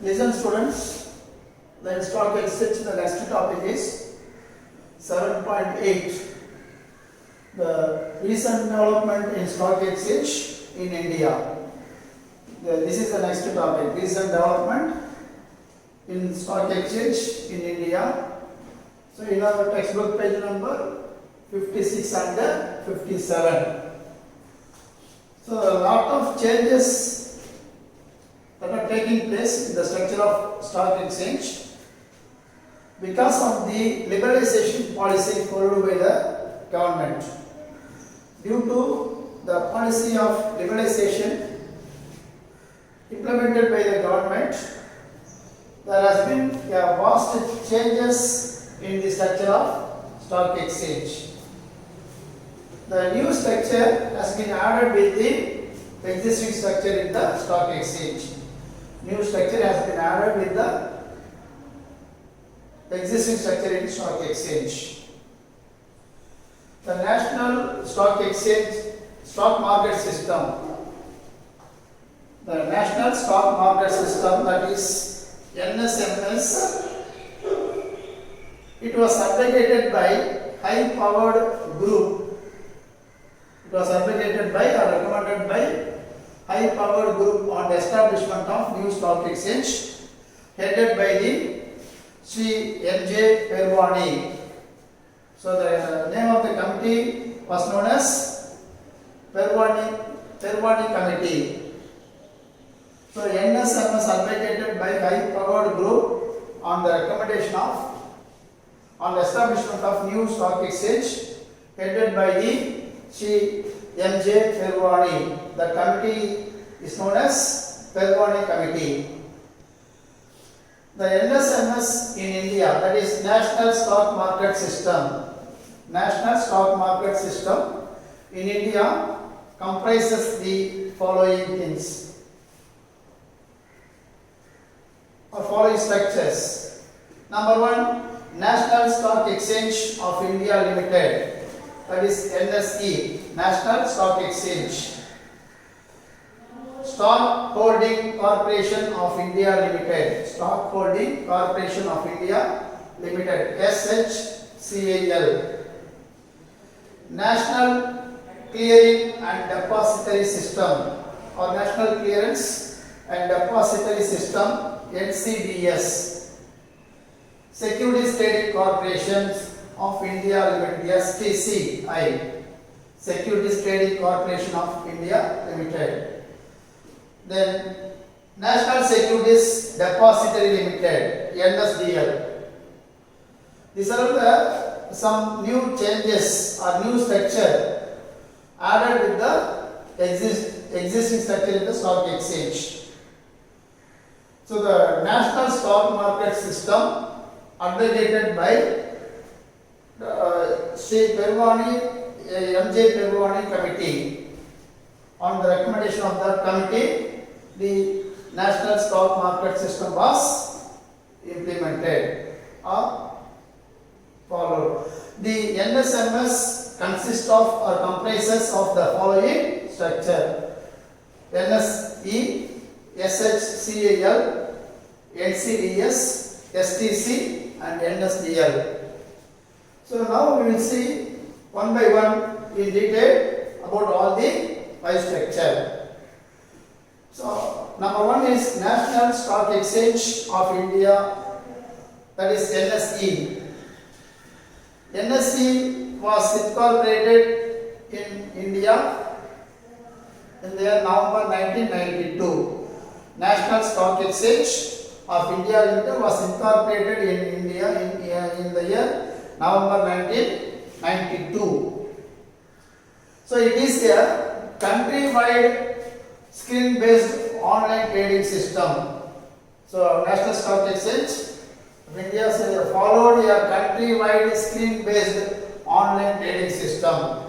Listen students, the stock exchange, the next topic is 7.8. The recent development in stock exchange in India. This is the next topic, recent development in stock exchange in India. So in our textbook page number 56 and 57. So a lot of changes that are taking place in the structure of stock exchange because of the liberalization policy followed by the government. Due to the policy of liberalization implemented by the government, there has been a vast changes in the structure of stock exchange. The new structure has been added with the existing structure in the stock exchange. New structure has been added with the existing structure in stock exchange. The National Stock Exchange Stock Market System. The National Stock Market System, that is NSMS, it was abrogated by high-powered group. It was abrogated by or recommended by high-powered group on the establishment of new stock exchange, headed by the Sri M.J. Perwani. So the name of the committee was known as Perwani Committee. So NSMS abrogated by high-powered group on the recommendation of on the establishment of new stock exchange, headed by the Sri M.J. Perwani. The committee is known as Perwani Committee. The NSMS in India, that is National Stock Market System. National Stock Market System in India comprises the following things or following structures. Number one, National Stock Exchange of India Limited, that is NSE, National Stock Exchange. Stock Holding Corporation of India Limited, Stock Holding Corporation of India Limited, SHCAL. National Clearing and Depository System or National Clearance and Depository System, NCDS. Securities Trading Corporations of India Limited, STCI. Securities Trading Corporation of India Limited. Then National Securities Depository Limited, NSDL. These are the some new changes or new structure added with the existing structure in the stock exchange. So the National Stock Market System abrogated by Sri Perwani, M.J. Perwani Committee. On the recommendation of the committee, the National Stock Market System was implemented or followed. The NSMS consists of or comprises of the following structure: NSE, SHCAL, NCDS, STC and NSDL. So now we will see one by one in detail about all the five structure. So number one is National Stock Exchange of India, that is NSE. NSE was incorporated in India in the year November 1992. National Stock Exchange of India Limited was incorporated in India in the year November 1992. So it is a country-wide screen-based online trading system. So National Stock Exchange of India followed a country-wide screen-based online trading system.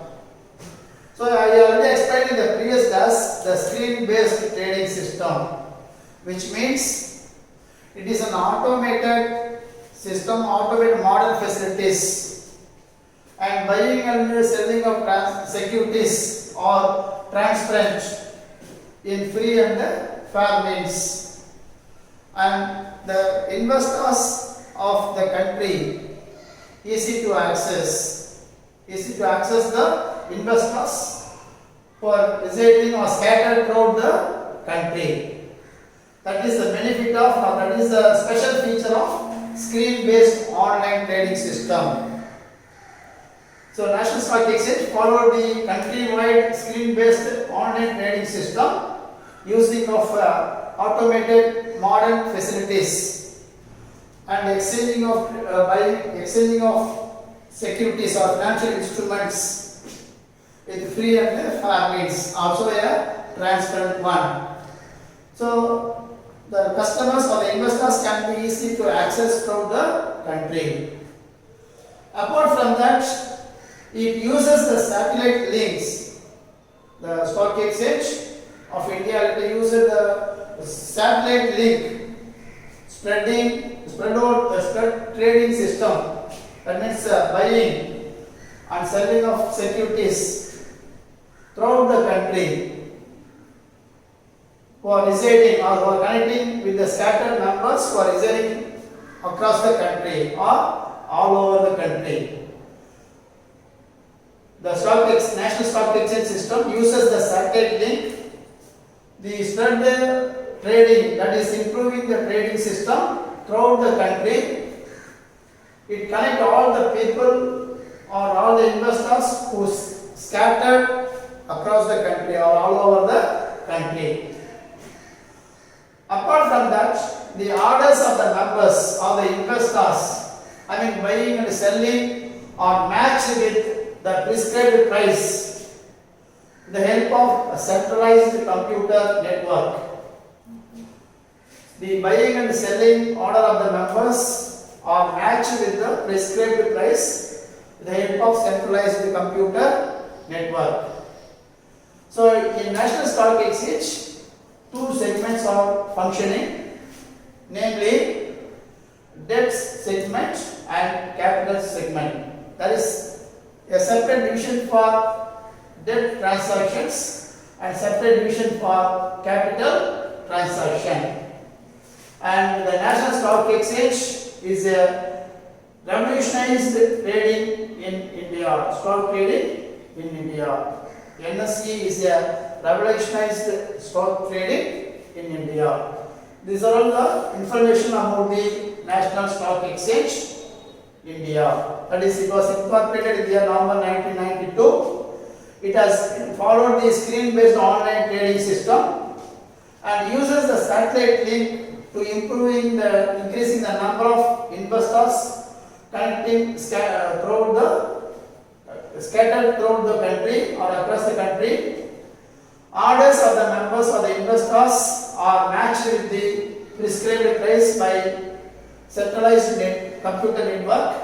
So I already explained in the previous class the screen-based trading system, which means it is an automated system, automated modern facilities, and buying and selling of securities are transparent in free and fair means. and the investors of the country easy to access the investors who are residing or scattered throughout the country. That is the benefit of, or that is the special feature of screen-based online trading system. So National Stock Exchange followed the country-wide screen-based online trading system using of automated modern facilities and exchanging of securities or financial instruments with free and fair means, also a transparent one. So the customers or the investors can be easy to access from the country. Apart from that, it uses the satellite links. The Stock Exchange of India uses the satellite link spread trading system. That means buying and selling of securities throughout the country, who are residing or who are connecting with the scattered members who are residing across the country or all over the country. The National Stock Exchange system uses the satellite link, the spread trading, that is improving the trading system throughout the country. It connects all the people or all the investors who scattered across the country or all over the country. Apart from that, the orders of the members or the investors, buying and selling, are matched with the prescribed price with the help of a centralized computer network. The buying and selling order of the members are matched with the prescribed price with the help of centralized computer network. So in National Stock Exchange, two segments are functioning, namely debt segment and capital segment. That is a separate division for debt transactions and separate division for capital transaction. And the National Stock Exchange is a revolutionized trading in India, stock trading in India. NSE is a revolutionized stock trading in India. These are all the information about the National Stock Exchange India. That is, it was incorporated in the year November 1992. It has followed the screen-based online trading system and uses the satellite link to increasing the number of investors scattered throughout the country or across the country. Orders of the members or the investors are matched with the prescribed price by centralized computer network,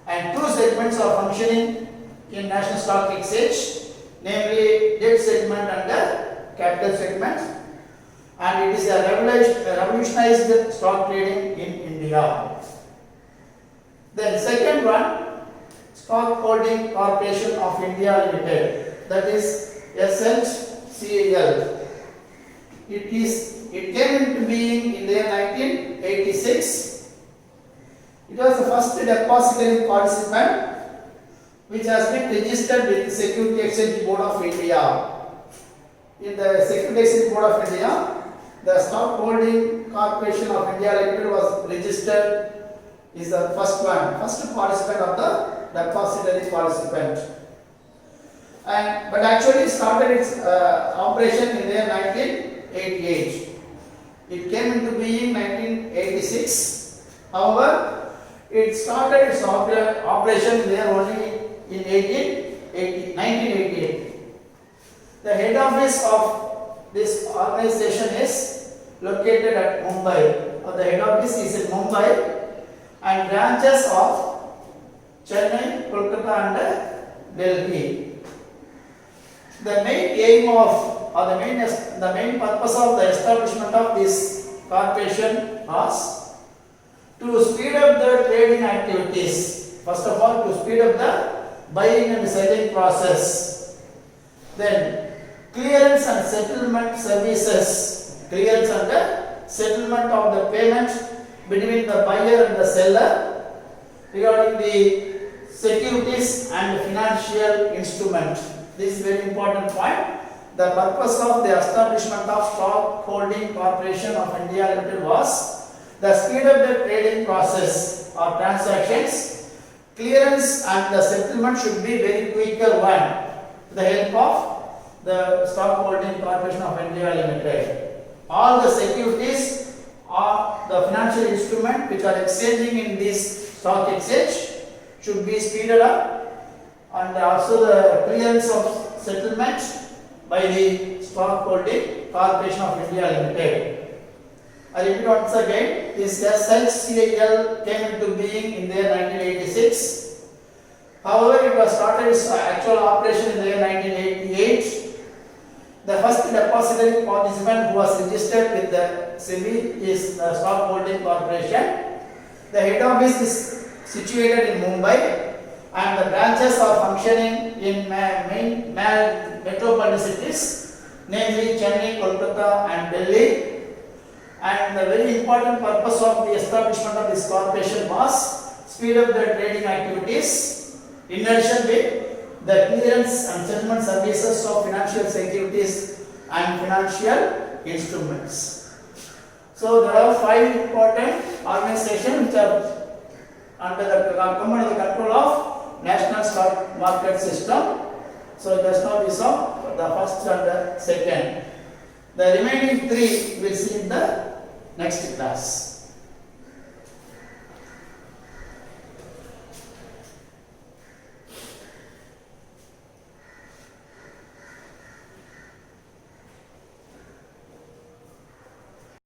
and two segments are functioning in National Stock Exchange, namely debt segment and the capital segment, and it is a revolutionized stock trading in India. Then second one, Stock Holding Corporation of India Limited, that is SHCL. It came into being in the year 1986. It was the first depository participant which has been registered with the Security Exchange Board of India. In the Security Exchange Board of India, the Stock Holding Corporation of India Limited was registered, is the first participant of the depository participant. But actually it started its operation in the year 1988. It came into being in 1986. However, it started its operation there only in 1988. The head office of this organization is located at Mumbai. The head office is in Mumbai, and branches of Chennai, Kolkata and Delhi. The main aim of, or the main purpose of the establishment of this corporation was to speed up the trading activities. First of all, to speed up the buying and selling process. Then clearance and settlement services. Clearance and settlement of the payment between the buyer and the seller regarding the securities and financial instrument. This is very important point. The purpose of the establishment of Stock Holding Corporation of India Limited was the speed up the trading process or transactions. Clearance and the settlement should be very quicker one with the help of the Stock Holding Corporation of India Limited. All the securities or the financial instrument which are exchanging in this stock exchange should be speeded up, and also the clearance of settlement by the Stock Holding Corporation of India Limited. I repeat once again, this SHCIL came into being in the year 1986. However, it was started its actual operation in the year 1988. The first depository participant who was registered with the SEBI is the Stock Holding Corporation. The head office is situated in Mumbai, and the branches are functioning in main metropolitan cities, namely Chennai, Kolkata and Delhi. And the very important purpose of the establishment of this corporation was speed up the trading activities in addition with the clearance and settlement services of financial securities and financial instruments. So there are 5 important organizations which are under the control of National Stock Market System. So just now we saw the first and the second. The remaining 3 we'll see in the next class.